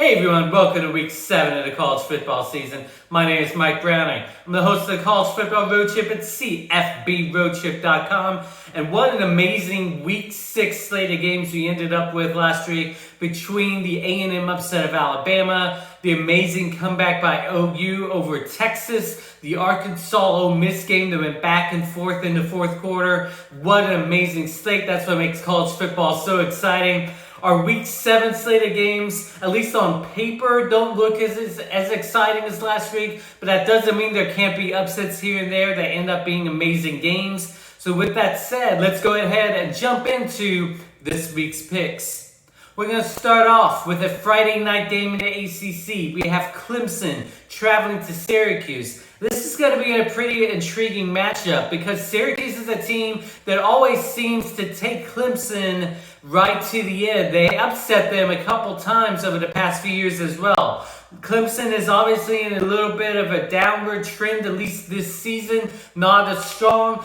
Hey everyone, welcome to week 7 of the college football season. My name is Mike Browning. I'm the host of the College Football Road Trip at CFBRoadTrip.com. And what an amazing week 6 slate of games we ended up with last week between the A&M upset of Alabama, the amazing comeback by OU over Texas, the Arkansas Ole Miss game that went back and forth in the fourth quarter. What an amazing slate. That's what makes college football so exciting. Our week 7 slate of games, at least on paper, don't look as exciting as last week, but that doesn't mean there can't be upsets here and there that end up being amazing games. So with that said, let's go ahead and jump into this week's picks. We're going to start off with a Friday night game in the ACC. We have Clemson traveling to Syracuse. This is going to be a pretty intriguing matchup because Syracuse is a team that always seems to take Clemson right to the end. They upset them a couple times over the past few years as well. Clemson is obviously in a little bit of a downward trend, at least this season, not as strong.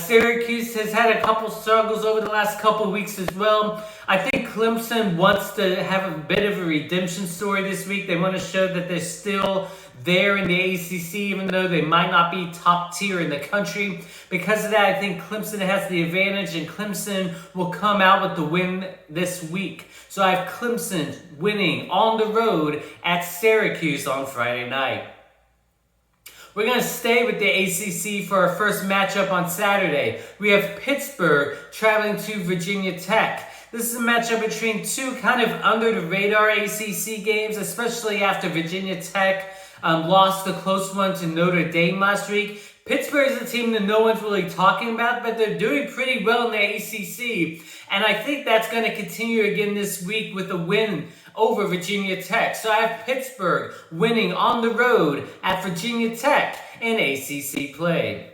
Syracuse has had a couple struggles over the last couple weeks as well. I think Clemson wants to have a bit of a redemption story this week. They want to show that they're still there in the ACC, even though they might not be top tier in the country. Because of that, I think Clemson has the advantage, and Clemson will come out with the win this week. So I have Clemson winning on the road at Syracuse on Friday night. We're going to stay with the ACC for our first matchup on Saturday. We have Pittsburgh traveling to Virginia Tech. This is a matchup between two kind of under-the-radar ACC games, especially after Virginia Tech lost a close one to Notre Dame last week. Pittsburgh is a team that no one's really talking about, but they're doing pretty well in the ACC. And I think that's going to continue again this week with a win over Virginia Tech. So I have Pittsburgh winning on the road at Virginia Tech in ACC play.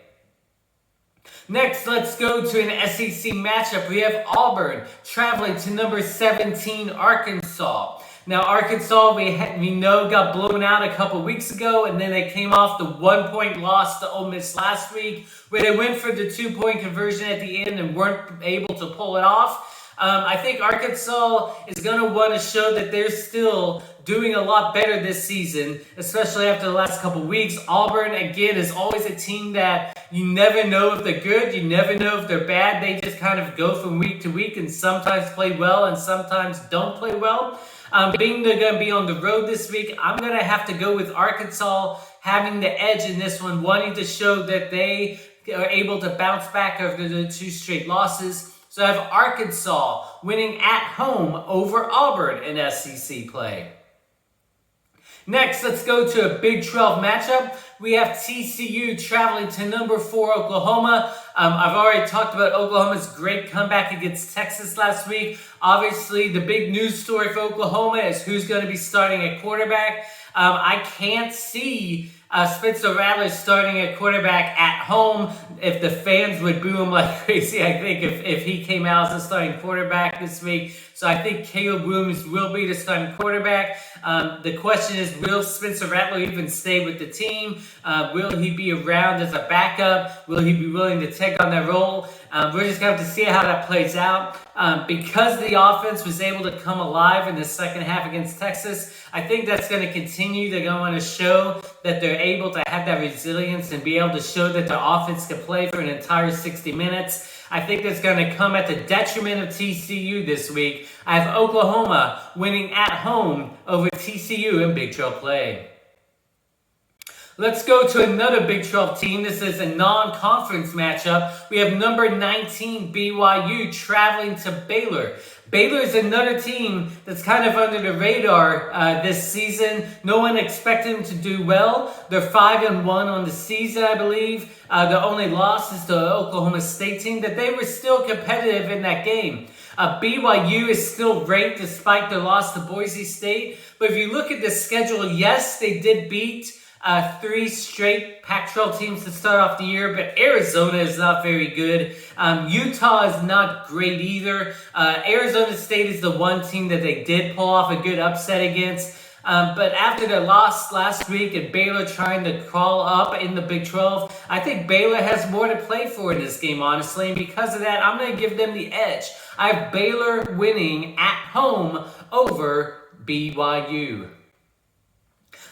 Next, let's go to an SEC matchup. We have Auburn traveling to number 17 Arkansas. Now, Arkansas, we know, got blown out a couple weeks ago, and then they came off the 1-point loss to Ole Miss last week, where they went for the 2-point conversion at the end and weren't able to pull it off. I think Arkansas is going to want to show that they're still doing a lot better this season, especially after the last couple weeks. Auburn, again, is always a team that you never know if they're good, you never know if they're bad. They just kind of go from week to week and sometimes play well and sometimes don't play well. Being they're going to be on the road this week, I'm going to have to go with Arkansas having the edge in this one, wanting to show that they are able to bounce back after the 2 straight losses. So I have Arkansas winning at home over Auburn in SEC play. Next, let's go to a Big 12 matchup. We have TCU traveling to number 4 Oklahoma. I've already talked about Oklahoma's great comeback against Texas last week. Obviously, the big news story for Oklahoma is who's going to be starting at quarterback. I can't see Spencer Rattler starting at quarterback at home. If the fans would boo him like crazy, I think if he came out as a starting quarterback this week. So I think Caleb Williams will be the starting quarterback. The question is, will Spencer Rattler even stay with the team? Will he be around as a backup? Will he be willing to take on that role? We're just going to have to see how that plays out. Because the offense was able to come alive in the second half against Texas, I think that's going to continue. They're going to want to show that they're able to have that resilience and be able to show that their offense can play for an entire 60 minutes. I think that's going to come at the detriment of TCU this week. I have Oklahoma winning at home over TCU in Big 12 play. Let's go to another Big 12 team. This is a non-conference matchup. We have number 19 BYU traveling to Baylor. Baylor is another team that's kind of under the radar this season. No one expected them to do well. They're 5-1 on the season, I believe. The only loss is to the Oklahoma State team, that they were still competitive in that game. BYU is still ranked despite their loss to Boise State. But if you look at the schedule, yes, they did beat 3 straight Pac-12 teams to start off the year, but Arizona is not very good. Utah is not great either. Arizona State is the one team that they did pull off a good upset against. But after their loss last week and Baylor trying to crawl up in the Big 12, I think Baylor has more to play for in this game, honestly. And because of that, I'm going to give them the edge. I have Baylor winning at home over BYU.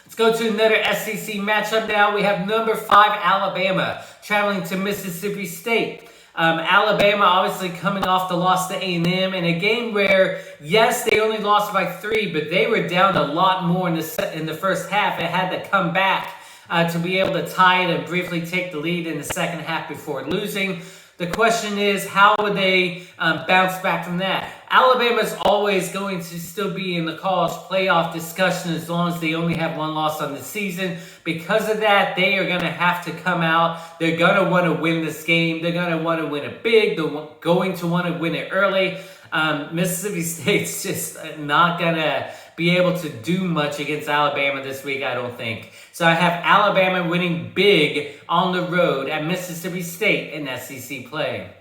Let's go to another SEC matchup now. We have number 5 Alabama traveling to Mississippi State. Alabama obviously coming off the loss to A&M in a game where, yes, they only lost by 3, but they were down a lot more in the first half. It had to come back to be able to tie it and briefly take the lead in the second half before losing. The question is, how would they bounce back from that? Alabama's always going to still be in the college playoff discussion as long as they only have 1 loss on the season. Because of that, they are going to have to come out. They're going to want to win this game. They're going to want to win it big. They're going to want to win it early. Mississippi State's just not going to be able to do much against Alabama this week, I don't think. So I have Alabama winning big on the road at Mississippi State in SEC play.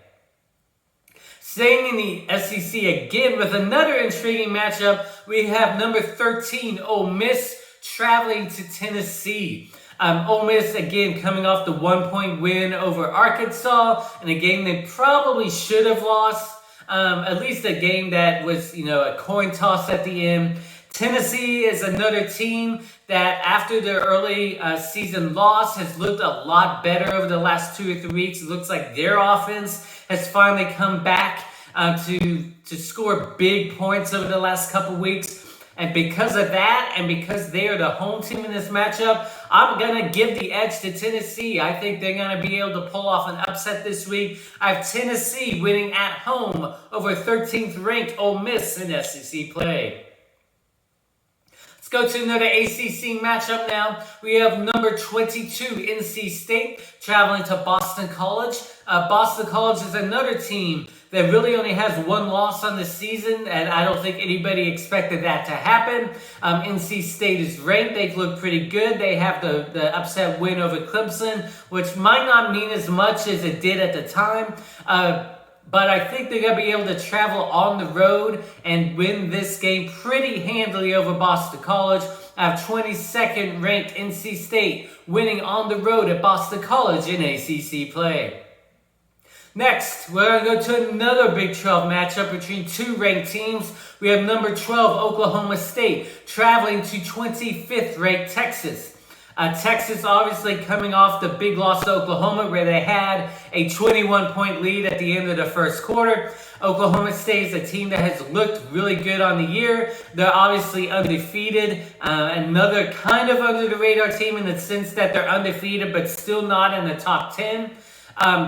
Staying in the SEC again with another intriguing matchup, we have number 13 Ole Miss traveling to Tennessee. Ole Miss, again, coming off the 1-point win over Arkansas in a game they probably should have lost. At least a game that was, a coin toss at the end. Tennessee is another team that after their early season loss has looked a lot better over the last 2 or 3 weeks. It looks like their offense has finally come back to score big points over the last couple weeks. And because of that, and because they are the home team in this matchup, I'm going to give the edge to Tennessee. I think they're going to be able to pull off an upset this week. I have Tennessee winning at home over 13th ranked Ole Miss in SEC play. Let's go to another ACC matchup now. We have number 22 NC State traveling to Boston College. Boston College is another team that really only has 1 loss on the season, and I don't think anybody expected that to happen. NC State is ranked. They've looked pretty good. They have the upset win over Clemson, which might not mean as much as it did at the time. But I think they're going to be able to travel on the road and win this game pretty handily over Boston College. I have 22nd ranked NC State winning on the road at Boston College in ACC play. Next, we're going to go to another Big 12 matchup between 2 ranked teams. We have number 12 Oklahoma State traveling to 25th ranked Texas. Texas obviously coming off the big loss to Oklahoma where they had a 21-point lead at the end of the first quarter. Oklahoma State is a team that has looked really good on the year. They're obviously undefeated. Another kind of under the radar team in the sense that they're undefeated but still not in the top 10.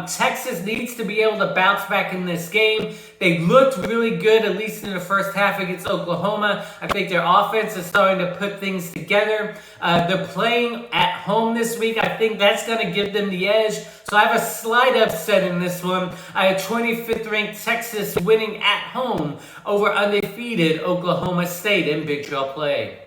Texas needs to be able to bounce back in this game. They looked really good, at least in the first half against Oklahoma. I think their offense is starting to put things together. They're playing at home this week. I think that's going to give them the edge. So I have a slight upset in this one. I have 25th ranked Texas winning at home over undefeated Oklahoma State in Big 12 play.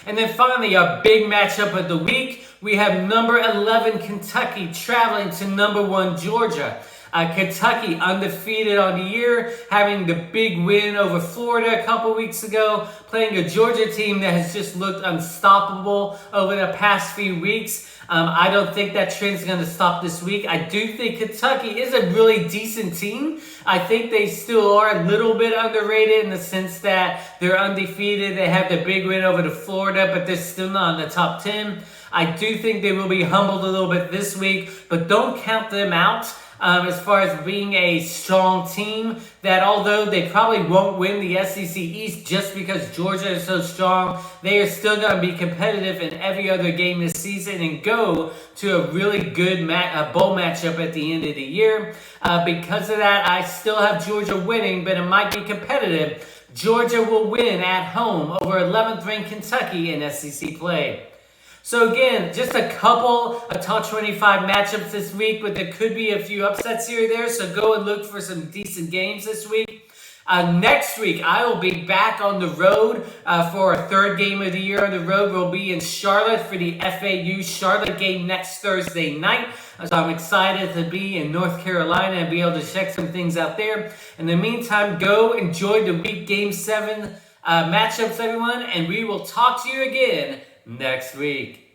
And then finally, our big matchup of the week, we have number 11 Kentucky traveling to number 1 Georgia. Kentucky undefeated on the year, having the big win over Florida a couple weeks ago, playing a Georgia team that has just looked unstoppable over the past few weeks. I don't think that trend's going to stop this week. I do think Kentucky is a really decent team. I think they still are a little bit underrated in the sense that they're undefeated. They have the big win over to Florida, but they're still not in the top 10. I do think they will be humbled a little bit this week, but don't count them out. As far as being a strong team, that although they probably won't win the SEC East just because Georgia is so strong, they are still going to be competitive in every other game this season and go to a really good bowl matchup at the end of the year. Because of that, I still have Georgia winning, but it might be competitive. Georgia will win at home over 11th ranked Kentucky in SEC play. So again, just a couple of top 25 matchups this week, but there could be a few upsets here or there, so go and look for some decent games this week. Next week, I will be back on the road for our 3rd game of the year on the road. We'll be in Charlotte for the FAU Charlotte game next Thursday night. So I'm excited to be in North Carolina and be able to check some things out there. In the meantime, go enjoy the week Game 7 matchups, everyone, and we will talk to you again next week.